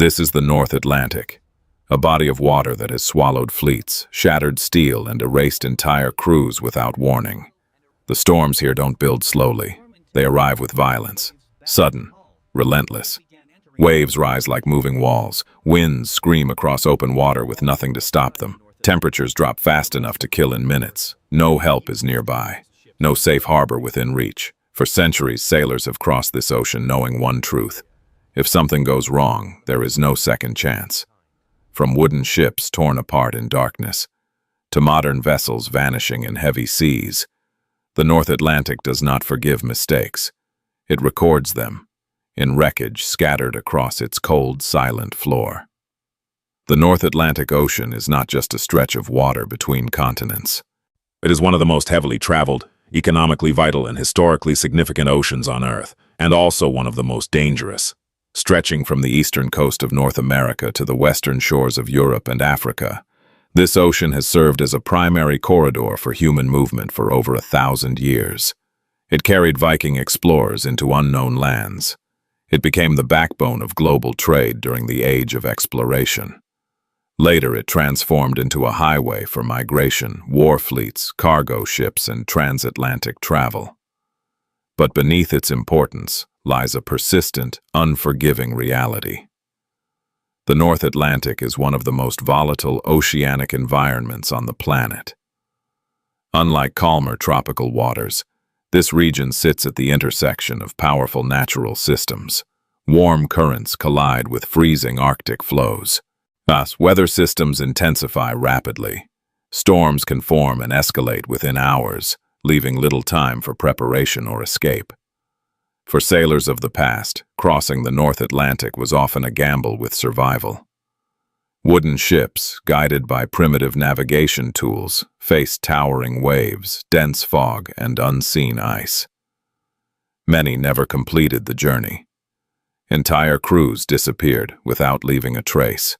This is the North Atlantic, a body of water that has swallowed fleets, shattered steel, and erased entire crews without warning. The storms here don't build slowly. They arrive with violence, sudden, relentless. Waves rise like moving walls. Winds scream across open water with nothing to stop them. Temperatures drop fast enough to kill in minutes. No help is nearby. No safe harbor within reach. For centuries, sailors have crossed this ocean knowing one truth. If something goes wrong, there is no second chance. From wooden ships torn apart in darkness, to modern vessels vanishing in heavy seas, the North Atlantic does not forgive mistakes. It records them, in wreckage scattered across its cold, silent floor. The North Atlantic Ocean is not just a stretch of water between continents. It is one of the most heavily traveled, economically vital, and historically significant oceans on Earth, and also one of the most dangerous. Stretching from the eastern coast of North America to the western shores of Europe and Africa, this ocean has served as a primary corridor for human movement for over 1,000 years. It carried Viking explorers into unknown lands. It became the backbone of global trade during the Age of Exploration. Later, it transformed into a highway for migration, war fleets, cargo ships, and transatlantic travel. But beneath its importance lies a persistent, unforgiving reality. The North Atlantic is one of the most volatile oceanic environments on the planet. Unlike calmer tropical waters, this region sits at the intersection of powerful natural systems. Warm currents collide with freezing Arctic flows. Thus, weather systems intensify rapidly. Storms can form and escalate within hours, leaving little time for preparation or escape. For sailors of the past, crossing the North Atlantic was often a gamble with survival. Wooden ships, guided by primitive navigation tools, faced towering waves, dense fog, and unseen ice. Many never completed the journey. Entire crews disappeared without leaving a trace.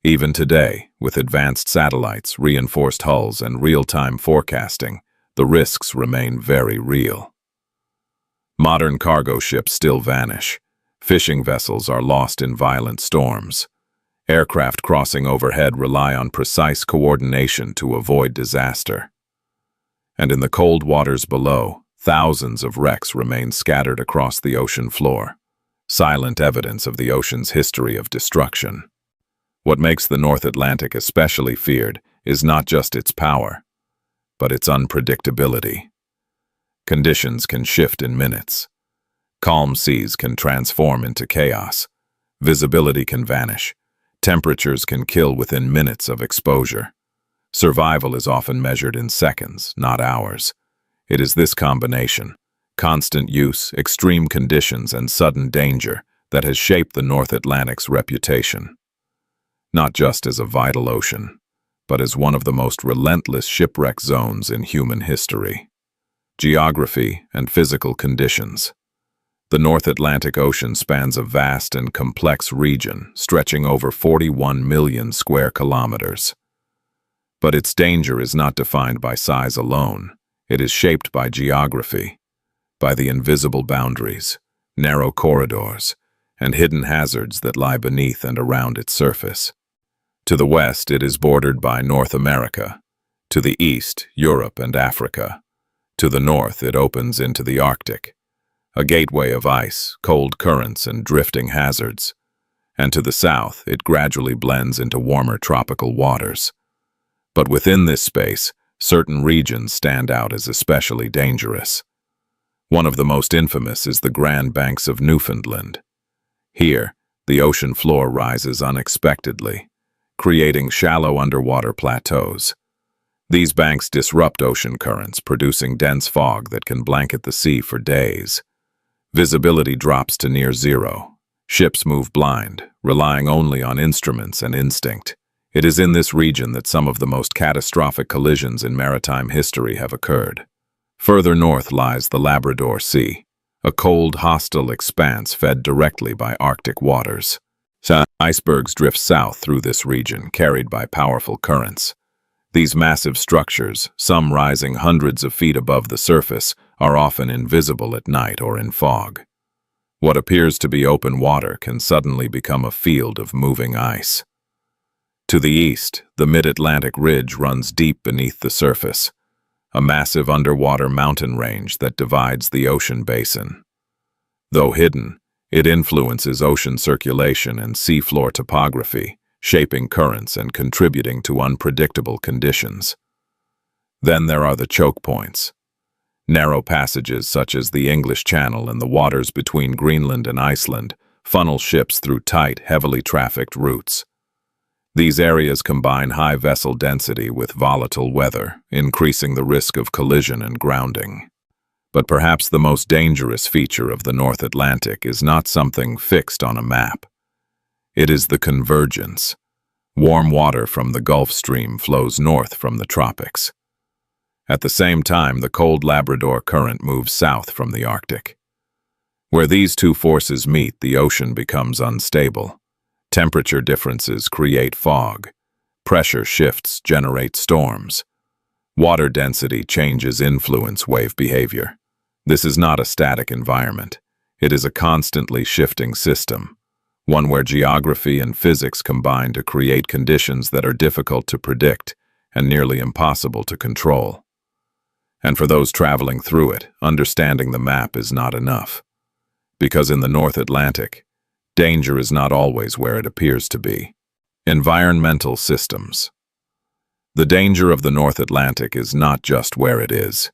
Even today, with advanced satellites, reinforced hulls, and real-time forecasting, the risks remain very real. Modern cargo ships still vanish. Fishing vessels are lost in violent storms. Aircraft crossing overhead rely on precise coordination to avoid disaster. And in the cold waters below, thousands of wrecks remain scattered across the ocean floor, silent evidence of the ocean's history of destruction. What makes the North Atlantic especially feared is not just its power, but its unpredictability. Conditions can shift in minutes. Calm seas can transform into chaos. Visibility can vanish. Temperatures can kill within minutes of exposure. Survival is often measured in seconds, not hours. It is this combination, constant use, extreme conditions, and sudden danger, that has shaped the North Atlantic's reputation. Not just as a vital ocean, but as one of the most relentless shipwreck zones in human history. Geography and physical conditions. The North Atlantic Ocean spans a vast and complex region stretching over 41 million square kilometers. But its danger is not defined by size alone. It is shaped by geography, by the invisible boundaries, narrow corridors, and hidden hazards that lie beneath and around its surface. To the west, it is bordered by North America. To the east, Europe and Africa. To the north, it opens into the Arctic, a gateway of ice, cold currents, and drifting hazards. And to the south, it gradually blends into warmer tropical waters. But within this space, certain regions stand out as especially dangerous. One of the most infamous is the Grand Banks of Newfoundland. Here, the ocean floor rises unexpectedly, creating shallow underwater plateaus. These banks disrupt ocean currents, producing dense fog that can blanket the sea for days. Visibility drops to near zero. Ships move blind, relying only on instruments and instinct. It is in this region that some of the most catastrophic collisions in maritime history have occurred. Further north lies the Labrador Sea, a cold, hostile expanse fed directly by Arctic waters. Icebergs drift south through this region, carried by powerful currents. These massive structures, some rising hundreds of feet above the surface, are often invisible at night or in fog. What appears to be open water can suddenly become a field of moving ice. To the east, the mid-Atlantic ridge runs deep beneath the surface, a massive underwater mountain range that divides the ocean basin. Though hidden, it influences ocean circulation and seafloor topography, shaping currents and contributing to unpredictable conditions. Then there are the choke points. Narrow passages such as the English Channel and the waters between Greenland and Iceland funnel ships through tight, heavily trafficked routes. These areas combine high vessel density with volatile weather, increasing the risk of collision and grounding. But perhaps the most dangerous feature of the North Atlantic is not something fixed on a map. It is the convergence. Warm water from the Gulf Stream flows north from the tropics. At the same time, the cold Labrador Current moves south from the Arctic. Where these two forces meet, the ocean becomes unstable. Temperature differences create fog. Pressure shifts generate storms. Water density changes influence wave behavior. This is not a static environment. It is a constantly shifting system, one where geography and physics combine to create conditions that are difficult to predict and nearly impossible to control. And for those traveling through it, understanding the map is not enough. Because in the North Atlantic, danger is not always where it appears to be. Environmental systems. The danger of the North Atlantic is not just where it is.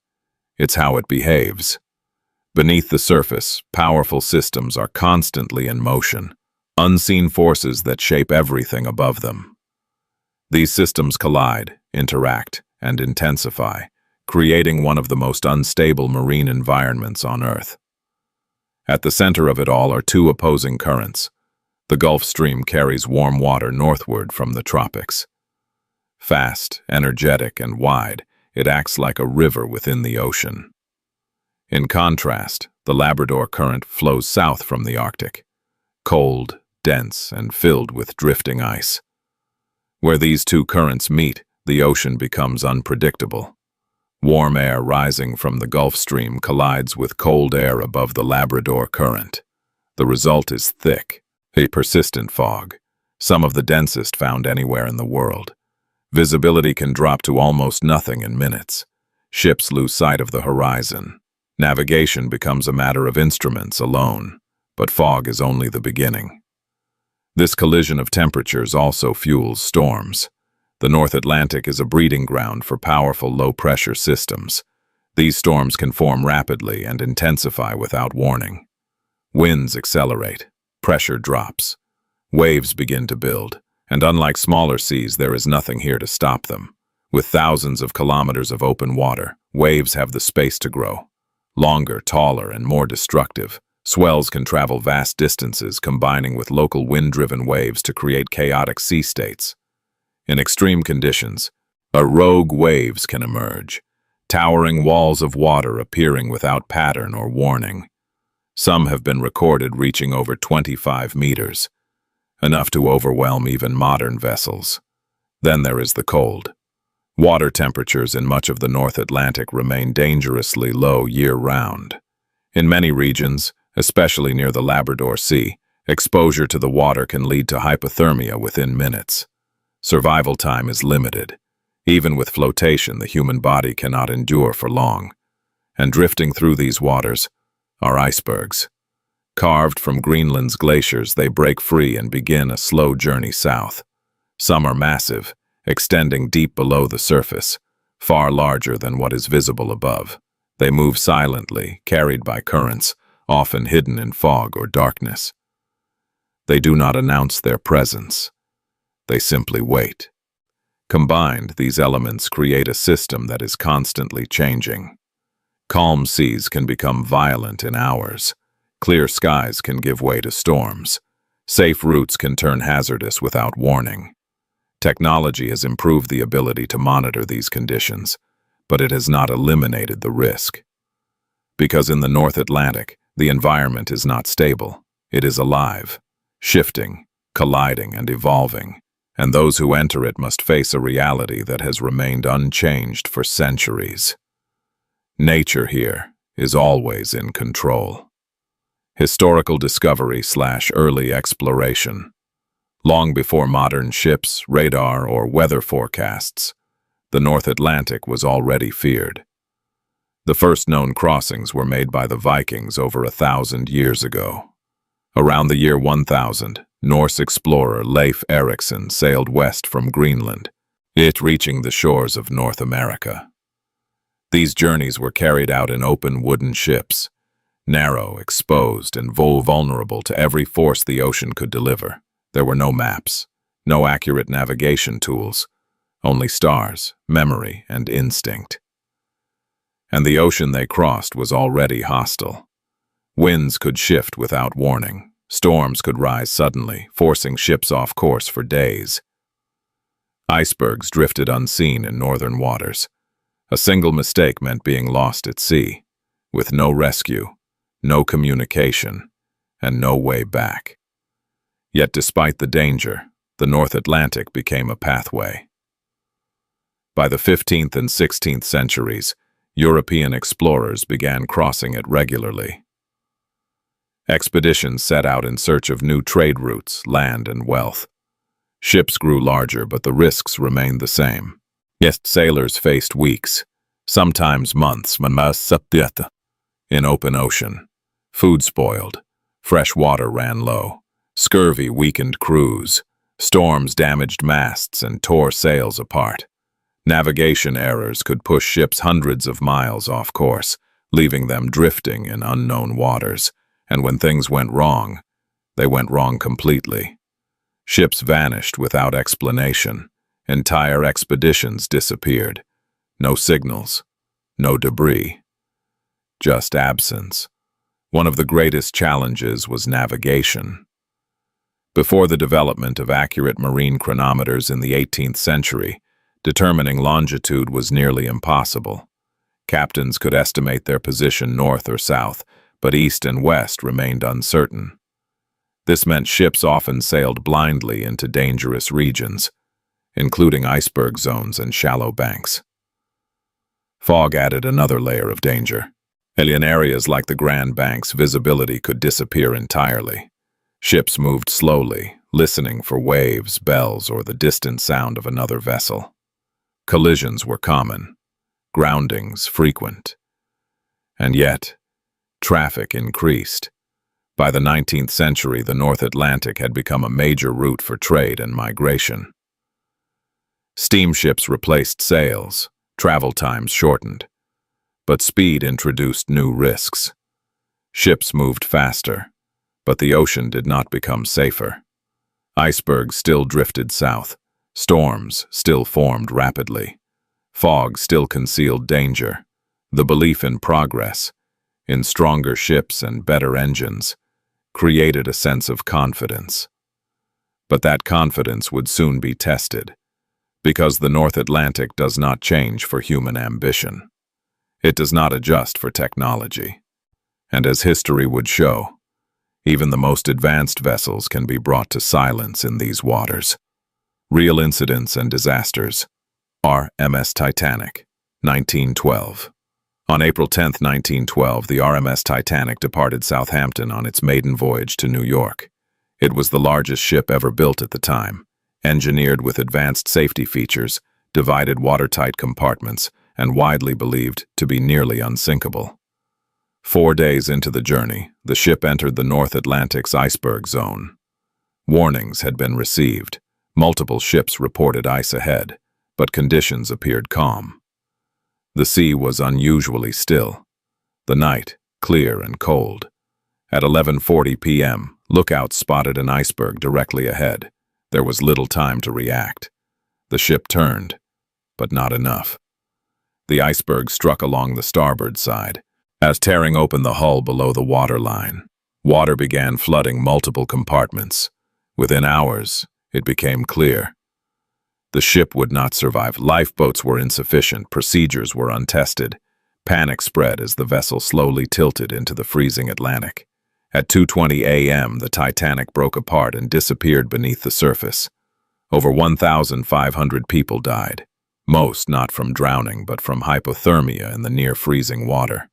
It's how it behaves. Beneath the surface, powerful systems are constantly in motion, unseen forces that shape everything above them. These systems collide, interact, and intensify, creating one of the most unstable marine environments on Earth. At the center of it all are two opposing currents. The Gulf Stream carries warm water northward from the tropics. Fast, energetic, and wide, it acts like a river within the ocean. In contrast, the Labrador Current flows south from the Arctic, cold, dense, and filled with drifting ice. Where these two currents meet, the ocean becomes unpredictable. Warm air rising from the Gulf Stream collides with cold air above the Labrador Current. The result is thick, a persistent fog, some of the densest found anywhere in the world. Visibility can drop to almost nothing in minutes. Ships lose sight of the horizon. Navigation becomes a matter of instruments alone, but fog is only the beginning. This collision of temperatures also fuels storms. The North Atlantic is a breeding ground for powerful low-pressure systems. These storms can form rapidly and intensify without warning. Winds accelerate, pressure drops, waves begin to build, and unlike smaller seas, there is nothing here to stop them. With thousands of kilometers of open water, waves have the space to grow. Longer, taller, and more destructive, swells can travel vast distances, combining with local wind-driven waves to create chaotic sea states. In extreme conditions, rogue waves can emerge, towering walls of water appearing without pattern or warning. Some have been recorded reaching over 25 meters, enough to overwhelm even modern vessels. Then there is the cold. Water temperatures in much of the North Atlantic remain dangerously low year-round. In many regions, especially near the Labrador Sea, exposure to the water can lead to hypothermia within minutes. Survival time is limited. Even with flotation, the human body cannot endure for long. And drifting through these waters are icebergs. Carved from Greenland's glaciers, they break free and begin a slow journey south. Some are massive, extending deep below the surface, far larger than what is visible above. They move silently, carried by currents, often hidden in fog or darkness. They do not announce their presence. They simply wait. Combined, these elements create a system that is constantly changing. Calm seas can become violent in hours. Clear skies can give way to storms. Safe routes can turn hazardous without warning. Technology has improved the ability to monitor these conditions, but it has not eliminated the risk. Because in the North Atlantic, the environment is not stable. It is alive, shifting, colliding, and evolving. And those who enter it must face a reality that has remained unchanged for centuries. Nature here is always in control. Historical discovery/early exploration. Long before modern ships, radar, or weather forecasts, the North Atlantic was already feared. The first known crossings were made by the Vikings over 1,000 years ago. Around the year 1000, Norse explorer Leif Erikson sailed west from Greenland, reaching the shores of North America. These journeys were carried out in open wooden ships, narrow, exposed, and vulnerable to every force the ocean could deliver. There were no maps, no accurate navigation tools, only stars, memory, and instinct. And the ocean they crossed was already hostile. Winds could shift without warning. Storms could rise suddenly, forcing ships off course for days. Icebergs drifted unseen in northern waters. A single mistake meant being lost at sea, with no rescue, no communication, and no way back. Yet despite the danger, the North Atlantic became a pathway. By the 15th and 16th centuries, European explorers began crossing it regularly. Expeditions set out in search of new trade routes, land, and wealth. Ships grew larger, but the risks remained the same. Yet sailors faced weeks, sometimes months, in open ocean. Food spoiled, fresh water ran low, scurvy weakened crews, storms damaged masts and tore sails apart. Navigation errors could push ships hundreds of miles off course, leaving them drifting in unknown waters. And when things went wrong, they went wrong completely. Ships vanished without explanation. Entire expeditions disappeared. No signals, no debris, just absence. One of the greatest challenges was navigation. Before the development of accurate marine chronometers in the 18th century, determining longitude was nearly impossible. Captains could estimate their position north or south, but east and west remained uncertain. This meant ships often sailed blindly into dangerous regions, including iceberg zones and shallow banks. Fog added another layer of danger. In areas like the Grand Banks, visibility could disappear entirely. Ships moved slowly, listening for waves, bells, or the distant sound of another vessel. Collisions were common, groundings frequent. And yet, traffic increased. By the 19th century, the North Atlantic had become a major route for trade and migration. Steamships replaced sails, travel times shortened. But speed introduced new risks. Ships moved faster, but the ocean did not become safer. Icebergs still drifted south. Storms still formed rapidly. Fog still concealed danger. The belief in progress, in stronger ships and better engines, created a sense of confidence. But that confidence would soon be tested, because the North Atlantic does not change for human ambition. It does not adjust for technology. And as history would show, even the most advanced vessels can be brought to silence in these waters. Real incidents and disasters. RMS Titanic, 1912. On April 10, 1912, the RMS Titanic departed Southampton on its maiden voyage to New York. It was the largest ship ever built at the time, engineered with advanced safety features, divided watertight compartments, and widely believed to be nearly unsinkable. 4 days into the journey, the ship entered the North Atlantic's iceberg zone. Warnings had been received. Multiple ships reported ice ahead, but conditions appeared calm. The sea was unusually still. The night, clear and cold. At 11:40 p.m., lookouts spotted an iceberg directly ahead. There was little time to react. The ship turned, but not enough. The iceberg struck along the starboard side, as tearing open the hull below the waterline. Water began flooding multiple compartments. Within hours, it became clear. The ship would not survive. Lifeboats were insufficient. Procedures were untested. Panic spread as the vessel slowly tilted into the freezing Atlantic. At 2:20 a.m., the Titanic broke apart and disappeared beneath the surface. Over 1,500 people died, most not from drowning but from hypothermia in the near-freezing water.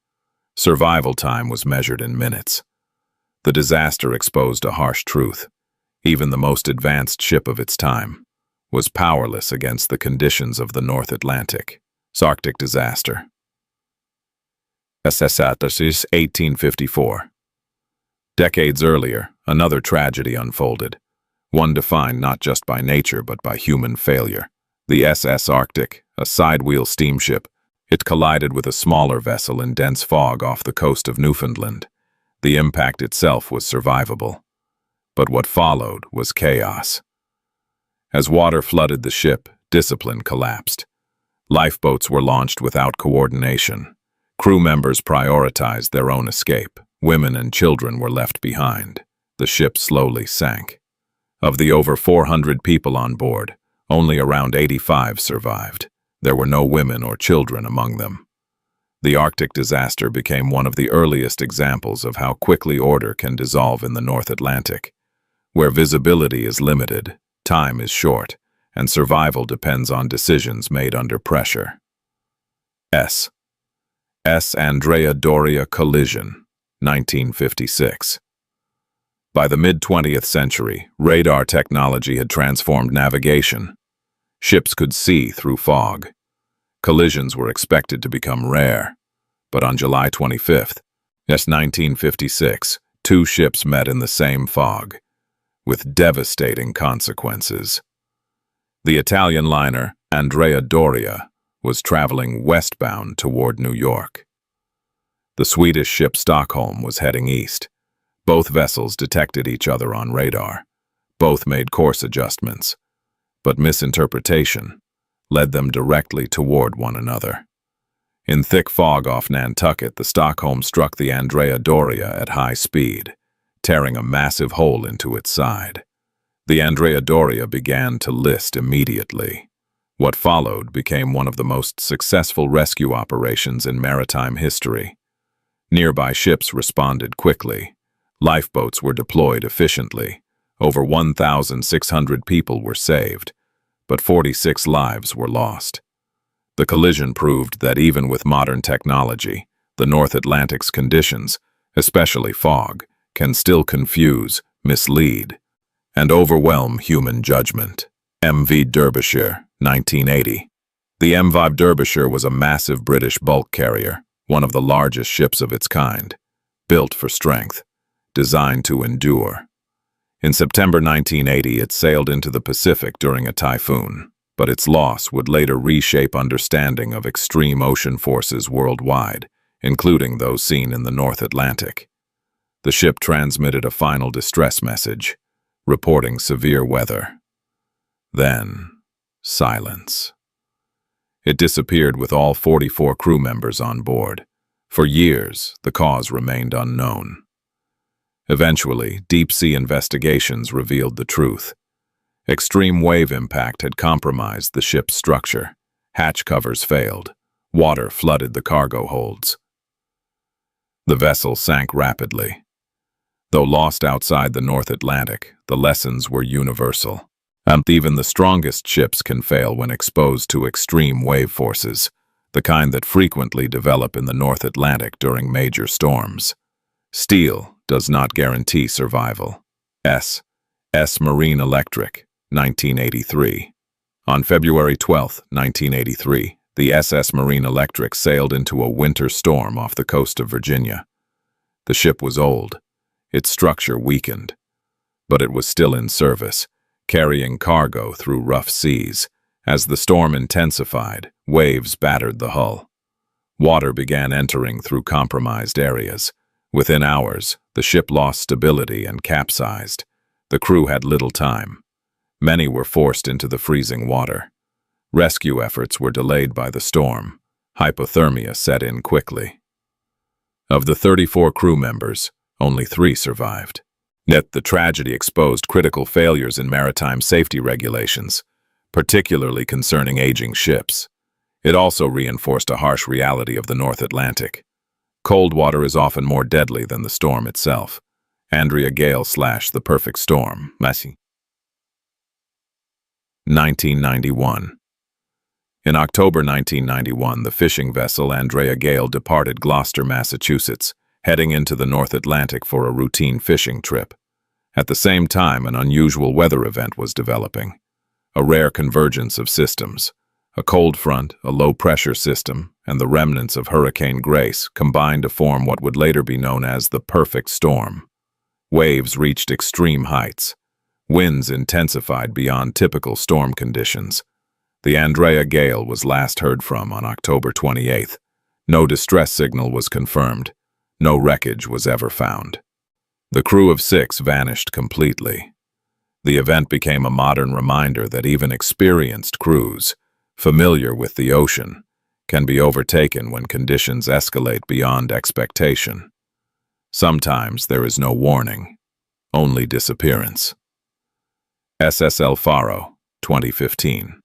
Survival time was measured in minutes. The disaster exposed a harsh truth. Even the most advanced ship of its time was powerless against the conditions of the North Atlantic. Arctic disaster. SS 1854. Decades earlier, another tragedy unfolded, one defined not just by nature but by human failure. The SS Arctic, a sidewheel steamship, it collided with a smaller vessel in dense fog off the coast of Newfoundland. The impact itself was survivable, but what followed was chaos. As water flooded the ship, discipline collapsed. Lifeboats were launched without coordination. Crew members prioritized their own escape. Women and children were left behind. The ship slowly sank. Of the over 400 people on board, only around 85 survived. There were no women or children among them. The Arctic disaster became one of the earliest examples of how quickly order can dissolve in the North Atlantic. Where visibility is limited, time is short, and survival depends on decisions made under pressure. S. Andrea Doria collision, 1956. By the mid-20th century, radar technology had transformed navigation. Ships could see through fog. Collisions were expected to become rare. But on July 25, 1956, two ships met in the same fog, with devastating consequences. The Italian liner, Andrea Doria, was traveling westbound toward New York. The Swedish ship Stockholm was heading east. Both vessels detected each other on radar. Both made course adjustments, but misinterpretation led them directly toward one another. In thick fog off Nantucket, the Stockholm struck the Andrea Doria at high speed, tearing a massive hole into its side. The Andrea Doria began to list immediately. What followed became one of the most successful rescue operations in maritime history. Nearby ships responded quickly. Lifeboats were deployed efficiently. Over 1,600 people were saved, but 46 lives were lost. The collision proved that even with modern technology, the North Atlantic's conditions, especially fog, can still confuse, mislead, and overwhelm human judgment. MV Derbyshire, 1980. The MV Derbyshire was a massive British bulk carrier, one of the largest ships of its kind, built for strength, designed to endure. In September 1980, it sailed into the Pacific during a typhoon, but its loss would later reshape understanding of extreme ocean forces worldwide, including those seen in the North Atlantic. The ship transmitted a final distress message, reporting severe weather. Then, silence. It disappeared with all 44 crew members on board. For years, the cause remained unknown. Eventually, deep-sea investigations revealed the truth. Extreme wave impact had compromised the ship's structure. Hatch covers failed. Water flooded the cargo holds. The vessel sank rapidly. Though lost outside the North Atlantic, the lessons were universal. Even the strongest ships can fail when exposed to extreme wave forces, the kind that frequently develop in the North Atlantic during major storms. Steel does not guarantee survival. S. Marine Electric, 1983. On February 12, 1983, the SS Marine Electric sailed into a winter storm off the coast of Virginia. The ship was old, its structure weakened, but it was still in service, carrying cargo through rough seas. As the storm intensified, waves battered the hull. Water began entering through compromised areas. Within hours, the ship lost stability and capsized. The crew had little time. Many were forced into the freezing water. Rescue efforts were delayed by the storm. Hypothermia set in quickly. Of the 34 crew members, only 3 survived. Yet the tragedy exposed critical failures in maritime safety regulations, particularly concerning aging ships. It also reinforced a harsh reality of the North Atlantic. Cold water is often more deadly than the storm itself. Andrea Gale / The Perfect Storm. 1991. In October 1991, the fishing vessel Andrea Gale departed Gloucester, Massachusetts, heading into the North Atlantic for a routine fishing trip. At the same time, an unusual weather event was developing, a rare convergence of systems. A cold front, a low-pressure system, and the remnants of Hurricane Grace combined to form what would later be known as the perfect storm. Waves reached extreme heights. Winds intensified beyond typical storm conditions. The Andrea gale was last heard from on October 28th. No distress signal was confirmed. No wreckage was ever found. The crew of 6 vanished completely. The event became a modern reminder that even experienced crews, familiar with the ocean, can be overtaken when conditions escalate beyond expectation. Sometimes there is no warning, only disappearance. SS El Faro, 2015.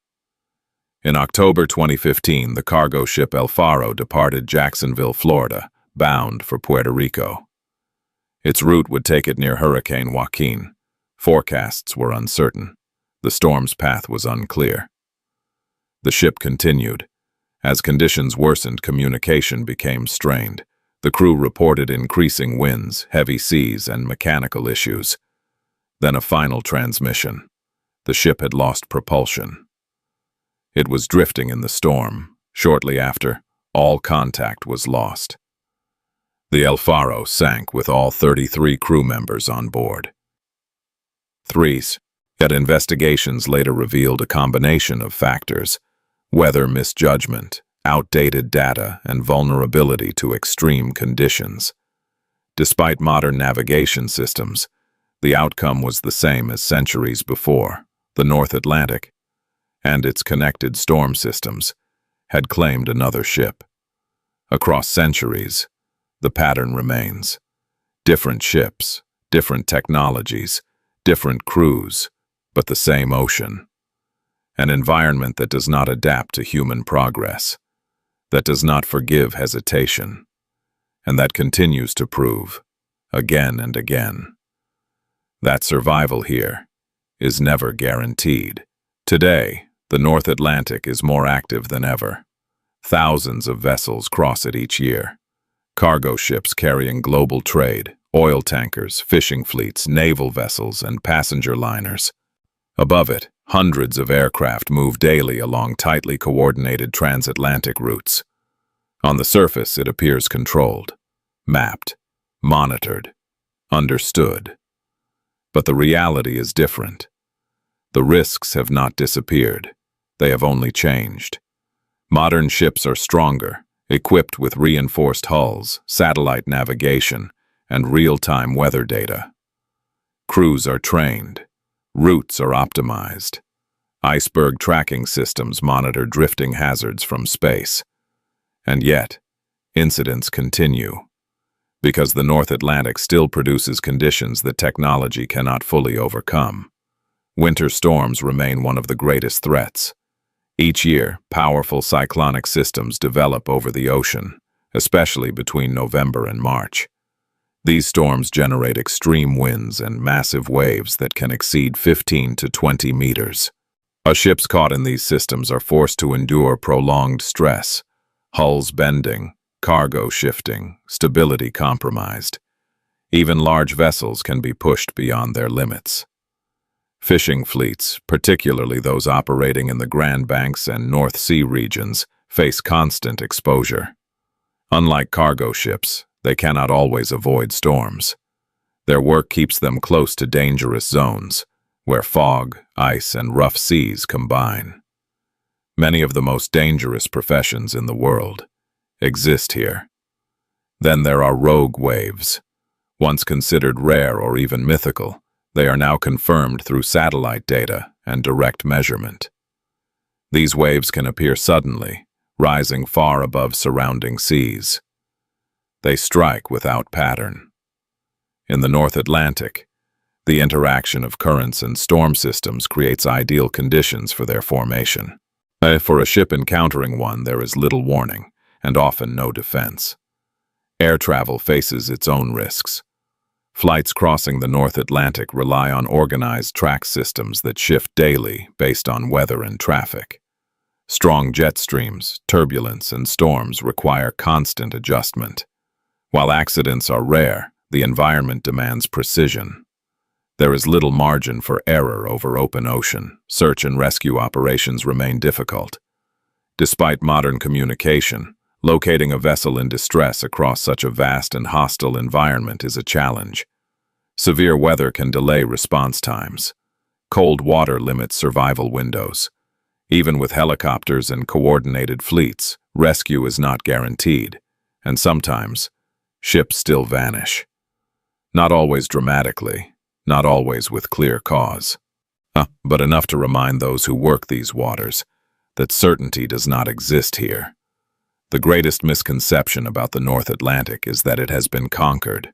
In October 2015, the cargo ship El Faro departed Jacksonville, Florida, bound for Puerto Rico. Its route would take it near Hurricane Joaquin. Forecasts were uncertain. The storm's path was unclear. The ship continued. As conditions worsened, communication became strained. The crew reported increasing winds, heavy seas, and mechanical issues. Then a final transmission. The ship had lost propulsion. It was drifting in the storm. Shortly after, all contact was lost. The El Faro sank with all 33 crew members on board. Yet investigations later revealed a combination of factors: weather misjudgment, outdated data, and vulnerability to extreme conditions. Despite modern navigation systems, the outcome was the same as centuries before. The North Atlantic, and its connected storm systems, had claimed another ship. Across centuries, the pattern remains. Different ships, different technologies, different crews, but the same ocean. An environment that does not adapt to human progress, that does not forgive hesitation, and that continues to prove, again and again, that survival here is never guaranteed. Today, the North Atlantic is more active than ever. Thousands of vessels cross it each year. Cargo ships carrying global trade, oil tankers, fishing fleets, naval vessels, and passenger liners. Above it, hundreds of aircraft move daily along tightly coordinated transatlantic routes. On the surface, it appears controlled, mapped, monitored, understood. But the reality is different. The risks have not disappeared. They have only changed. Modern ships are stronger, equipped with reinforced hulls, satellite navigation, and real-time weather data. Crews are trained. Routes are optimized. Iceberg tracking systems monitor drifting hazards from space. And yet, incidents continue, because the North Atlantic still produces conditions that technology cannot fully overcome. Winter storms remain one of the greatest threats. Each year, powerful cyclonic systems develop over the ocean, especially between November and March. These storms generate extreme winds and massive waves that can exceed 15 to 20 meters. Ships caught in these systems are forced to endure prolonged stress, hulls bending, cargo shifting, stability compromised. Even large vessels can be pushed beyond their limits. Fishing fleets, particularly those operating in the Grand Banks and North Sea regions, face constant exposure. Unlike cargo ships, they cannot always avoid storms. Their work keeps them close to dangerous zones, where fog, ice, and rough seas combine. Many of the most dangerous professions in the world exist here. Then there are rogue waves. Once considered rare or even mythical, they are now confirmed through satellite data and direct measurement. These waves can appear suddenly, rising far above surrounding seas. They strike without pattern. In the North Atlantic, the interaction of currents and storm systems creates ideal conditions for their formation. For a ship encountering one, there is little warning, and often no defense. Air travel faces its own risks. Flights crossing the North Atlantic rely on organized track systems that shift daily based on weather and traffic. Strong jet streams, turbulence, and storms require constant adjustment. While accidents are rare, the environment demands precision. There is little margin for error over open ocean. Search and rescue operations remain difficult. Despite modern communication, locating a vessel in distress across such a vast and hostile environment is a challenge. Severe weather can delay response times. Cold water limits survival windows. Even with helicopters and coordinated fleets, rescue is not guaranteed, and sometimes, ships still vanish. Not always dramatically, not always with clear cause. But enough to remind those who work these waters that certainty does not exist here. The greatest misconception about the North Atlantic is that it has been conquered,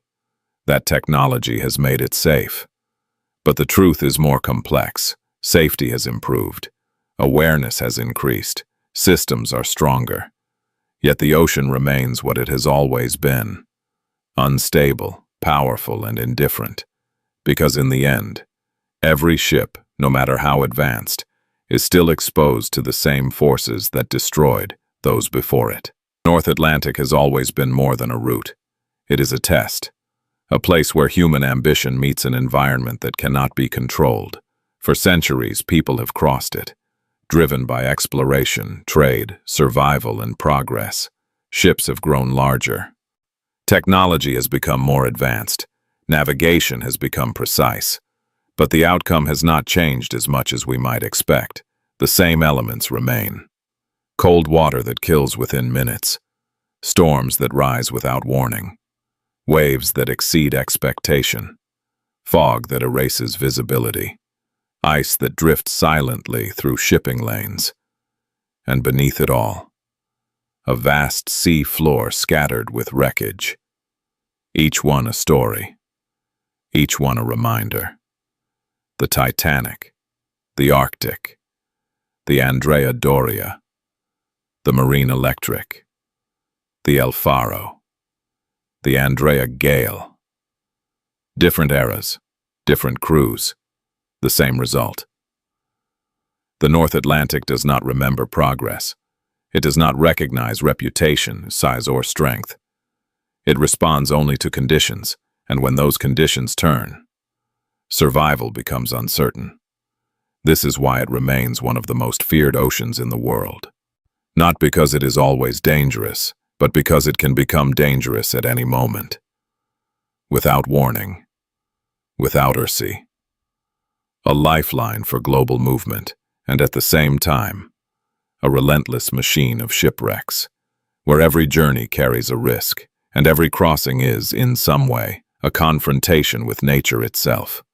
that technology has made it safe. But the truth is more complex. Safety has improved. Awareness has increased. Systems are stronger. Yet the ocean remains what it has always been: unstable, powerful, and indifferent. Because in the end, every ship, no matter how advanced, is still exposed to the same forces that destroyed those before it. North Atlantic has always been more than a route. It is a test, a place where human ambition meets an environment that cannot be controlled. For centuries, people have crossed it, driven by exploration, trade, survival, and progress. Ships have grown larger. Technology has become more advanced. Navigation has become precise. But the outcome has not changed as much as we might expect. The same elements remain. Cold water that kills within minutes. Storms that rise without warning. Waves that exceed expectation. Fog that erases visibility. Ice that drifts silently through shipping lanes. And beneath it all, a vast sea floor scattered with wreckage. Each one a story. Each one a reminder. The Titanic, the Arctic, the Andrea Doria, the Marine Electric, the El Faro, the Andrea Gale. Different eras, different crews, the same result. The North Atlantic does not remember progress. It does not recognize reputation, size, or strength. It responds only to conditions, and when those conditions turn, survival becomes uncertain. This is why it remains one of the most feared oceans in the world. Not because it is always dangerous, but because it can become dangerous at any moment. Without warning. Without mercy. A lifeline for global movement, and at the same time, a relentless machine of shipwrecks, where every journey carries a risk, and every crossing is, in some way, a confrontation with nature itself.